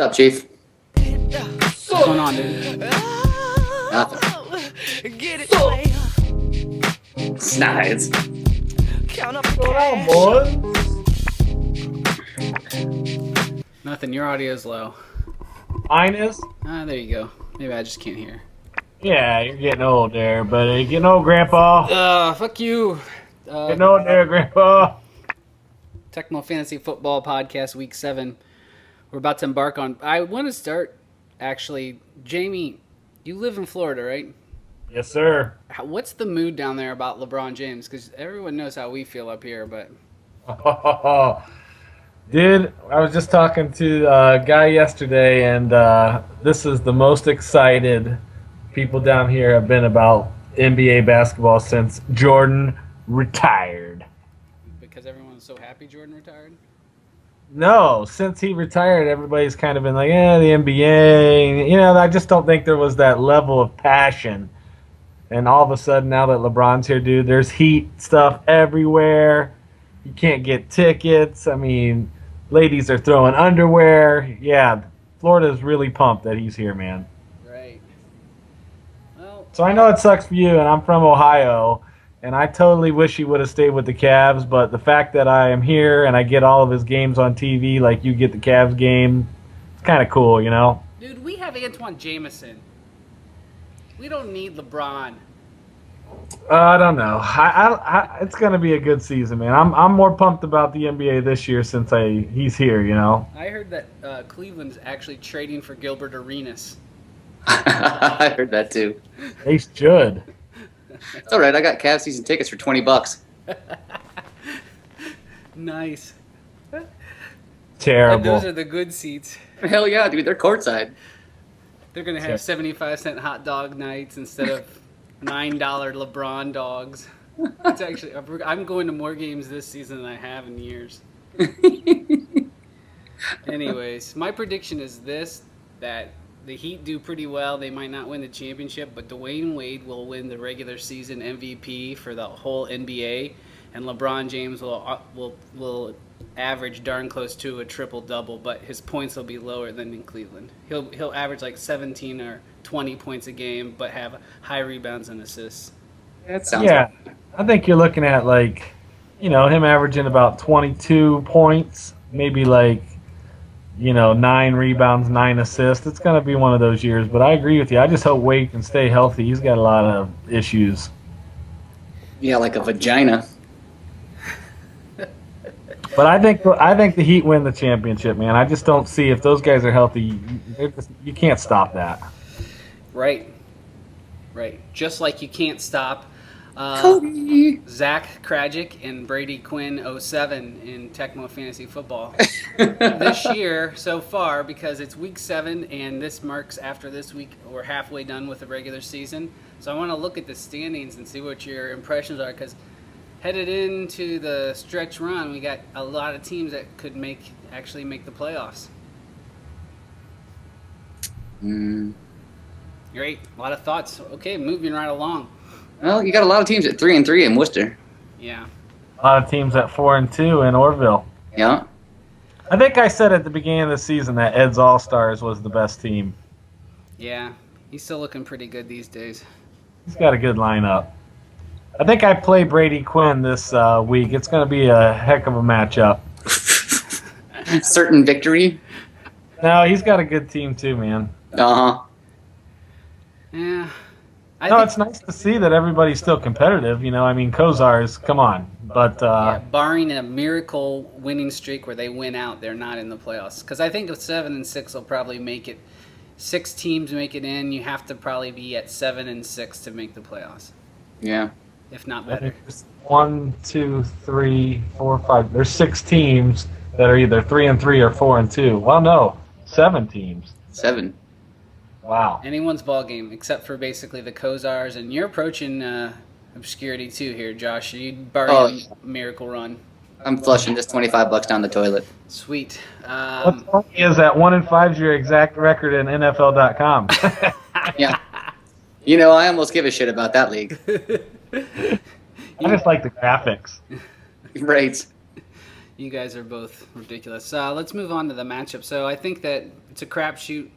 up, Chief? What's going on, dude? Nothing. Get it, player. Snides. Count up What's the going on, cash. boys? Nothing. Your audio's low. Mine is? There you go. Maybe I just can't hear. Yeah, you're getting old there, buddy. Getting old, Grandpa. Fuck you. Getting old there, Grandpa. Tecmo Fantasy Football Podcast Week 7. We're about to embark on... I want to start, actually. Jamie, you live in Florida, right? Yes, sir. What's the mood down there about LeBron James? Because everyone knows how we feel up here, but... Dude, I was just talking to a guy yesterday, and this is the most excited people down here have been about NBA basketball since Jordan retired. Because everyone's so happy Jordan retired? No, since he retired, everybody's kind of been like, yeah, the NBA. You know, I just don't think there was that level of passion. And all of a sudden, now that LeBron's here, dude, there's heat stuff everywhere. You can't get tickets. I mean, ladies are throwing underwear. Yeah, Florida's really pumped that he's here, man. Right. Well, So I know it sucks for you, and I'm from Ohio, and I totally wish he would have stayed with the Cavs, but the fact that I am here and I get all of his games on TV like you get the Cavs game, it's kind of cool, you know? dude, we have Antoine Jameson. We don't need LeBron. I don't know. It's going to be a good season, man. I'm more pumped about the NBA this year since he's here, you know? I heard that Cleveland's actually trading for Gilbert Arenas. I heard that too. They should. It's all right. I got Cavs season tickets for $20. Nice. And Terrible. those are the good seats. Hell yeah, dude. They're courtside. They're going to have 75-cent hot dog nights instead of $9 LeBron dogs. It's actually, I'm going to more games this season than I have in years. Anyways, my prediction is this, that the Heat do pretty well. They might not win the championship, but Dwayne Wade will win the regular season MVP for the whole NBA, and LeBron James will average darn close to a triple-double, but his points will be lower than in Cleveland. He'll average like 17 or 20 points a game, but have high rebounds and assists. That sounds Yeah, right. I think you're looking at, like, you know, him averaging about 22 points, maybe like, you know, 9 rebounds, 9 assists. It's going to be one of those years, but I agree with you. I just hope Wade can stay healthy. He's got a lot of issues. Yeah, like a vagina. But I think the Heat win the championship, man. I just don't see if those guys are healthy. You can't stop that. Right. Just like you can't stop Cody. Zach Krajic and Brady Quinn 07 in Tecmo Fantasy Football this year so far, because it's week 7 and this marks after this week we're halfway done with the regular season. So I want to look at the standings and see what your impressions are, because headed into the stretch run, we got a lot of teams that could actually make the playoffs. Great, a lot of thoughts. Okay, moving right along. Well, you got a lot of teams at 3-3 in Worcester. Yeah. A lot of teams at 4-2 in Orville. Yeah. I think I said at the beginning of the season that Ed's All-Stars was the best team. Yeah, he's still looking pretty good these days. He's got a good lineup. I think I play Brady Quinn this week. It's going to be a heck of a matchup. Certain victory. No, he's got a good team too, man. Uh-huh. Yeah. It's nice to see that everybody's still competitive. You know, I mean, Kozars, come on. But yeah, barring a miracle winning streak where they win out, they're not in the playoffs. Because I think if 7-6 will probably make it. 6 teams make it in. You have to probably be at 7-6 to make the playoffs, Yeah. if not I better. think there's 1, 2, 3, 4, 5. There's 6 teams that are either 3-3 or 4-2. Well, no, 7 teams. 7. Wow. Anyone's ball game, except for basically the Kozars, and you're approaching obscurity too here, Josh. You barring a miracle run. I'm flushing this $25 down the toilet. Sweet. What's funny is that 1-5 is your exact record in NFL.com. Yeah. You know, I almost give a shit about that league. I just like the graphics. Right. You guys are both ridiculous. Let's move on to the matchup. So I think that it's a crapshoot.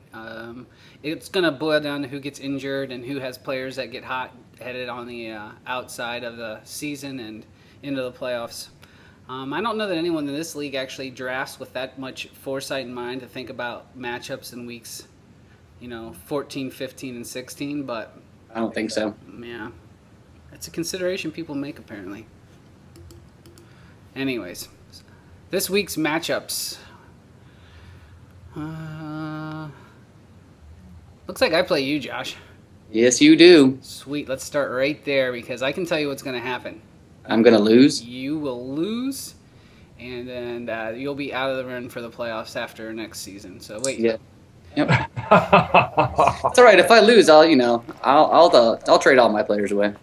It's going to boil down to who gets injured and who has players that get hot headed on the outside of the season and into the playoffs. I don't know that anyone in this league actually drafts with that much foresight in mind to think about matchups in weeks, 14, 15, and 16. But I don't think so. yeah, it's a consideration people make apparently. Anyways. This week's matchups. Looks like I play you, Josh. Yes, you do. Sweet. Let's start right there because I can tell you what's going to happen. I'm going to lose. You will lose, and then you'll be out of the run for the playoffs after next season. So wait. Yeah. Yep. It's all right. If I lose, I'll trade all my players away.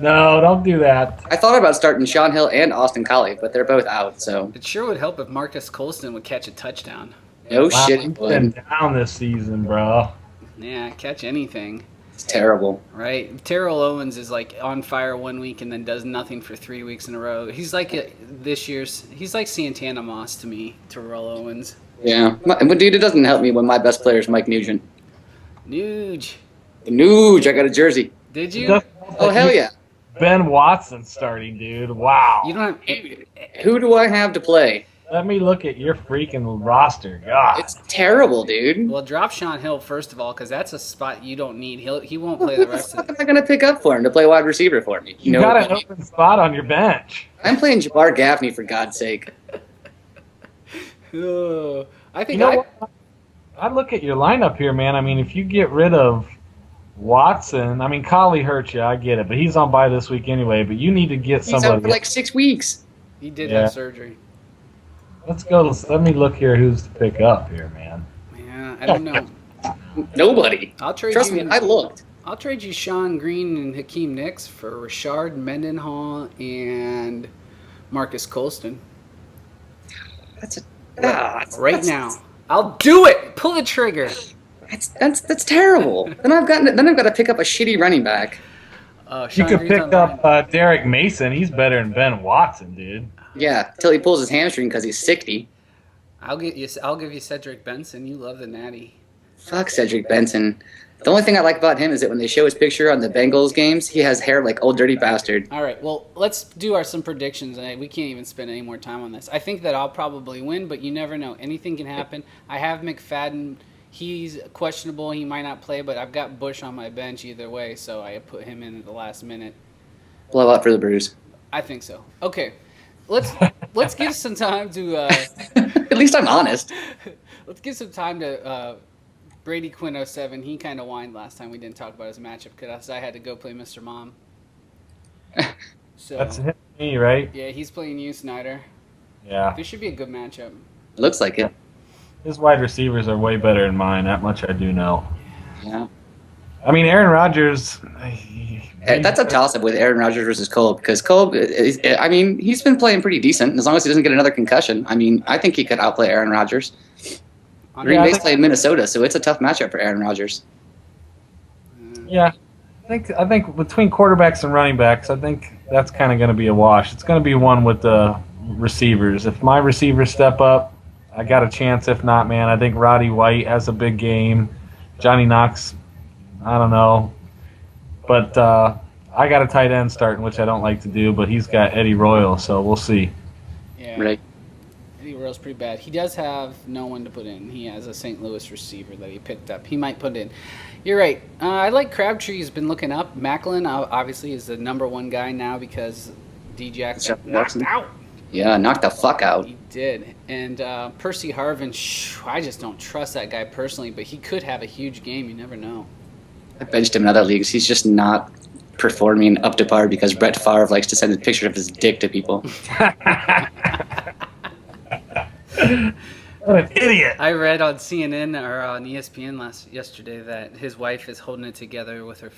No, don't do that. I thought about starting Sean Hill and Austin Collie, but they're both out, so. It sure would help if Marcus Colston would catch a touchdown. No Wow, shit. he's been down this season, bro. Yeah, catch anything. It's terrible. Right? Terrell Owens is like on fire one week and then does nothing for 3 weeks in a row. He's like he's like Santana Moss to me, Terrell Owens. Yeah. But dude, it doesn't help me when my best player is Mike Nugent. Nuge. Nuge, I got a jersey. Did you? Oh, hell yeah. Ben Watson starting, dude. Wow. You don't have. Who do I have to play? Let me look at your freaking roster. God. It's terrible, dude. Well, drop Sean Hill first of all, because that's a spot you don't need. He won't play the rest of What it. am I going to pick up for him to play wide receiver for me? You got an open spot on your bench. I'm playing Jabbar Gaffney, for God's sake. I think You know what? I look at your lineup here, man. I mean, if you get rid of Watson, I mean, Collie hurt you, I get it, but he's on bye this week anyway. But you need to get He's out somebody. for like 6 weeks. he did Yeah. have surgery. Let's go. Let me look here. Who's to pick up here, man? Yeah, I don't know. Nobody. I'll trade Trust you. me, I looked. I'll trade you Sean Green and Hakeem Nicks for Rashard Mendenhall and Marcus Colston right now. I'll do it. Pull the trigger. That's terrible. then I've got to pick up a shitty running back. You Sean could Green's pick on the line. up Derek Mason. He's better than Ben Watson, dude. Yeah, till he pulls his hamstring because he's 60. I'll give you Cedric Benson. You love the natty. Fuck Cedric Benson. The only thing I like about him is that when they show his picture on the Bengals games, he has hair like old dirty bastard. All right, well, let's do some predictions. We can't even spend any more time on this. I think that I'll probably win, but you never know. Anything can happen. I have McFadden. He's questionable. He might not play, but I've got Bush on my bench either way, so I put him in at the last minute. Blow out for the Brews. I think so. Okay, let's give some time to At least I'm honest. let's give some time to Brady Quinn 07. He kind of whined last time we didn't talk about his matchup because I had to go play Mr. Mom. So That's him, me, right? yeah, he's playing you, Snyder. Yeah. This should be a good matchup. Looks like it. His wide receivers are way better than mine. That much I do know. Yeah. I mean, Aaron Rodgers. That's a toss-up with Aaron Rodgers versus Kolb because Kolb, I mean, he's been playing pretty decent as long as he doesn't get another concussion. I mean, I think he could outplay Aaron Rodgers. Green Bay's playing Minnesota, so it's a tough matchup for Aaron Rodgers. Yeah, I think between quarterbacks and running backs, I think that's kind of going to be a wash. It's going to be one with the receivers. If my receivers step up, I got a chance. If not, man, I think Roddy White has a big game. Johnny Knox, I don't know. But I got a tight end starting, which I don't like to do, but he's got Eddie Royal, so we'll see. Yeah. Right. Eddie Royal's pretty bad. He does have no one to put in. He has a St. Louis receiver that he picked up. He might put in. You're right. I like Crabtree. Has been looking up. Macklin obviously is the #1 guy now because D-Jack got knocked out. Yeah, knocked the fuck out. He did. And Percy Harvin, I just don't trust that guy personally, but he could have a huge game. You never know. I benched him in other leagues. He's just not performing up to par because Brett Favre likes to send a picture of his dick to people. What an idiot! I read on CNN or on ESPN yesterday that his wife is holding it together with her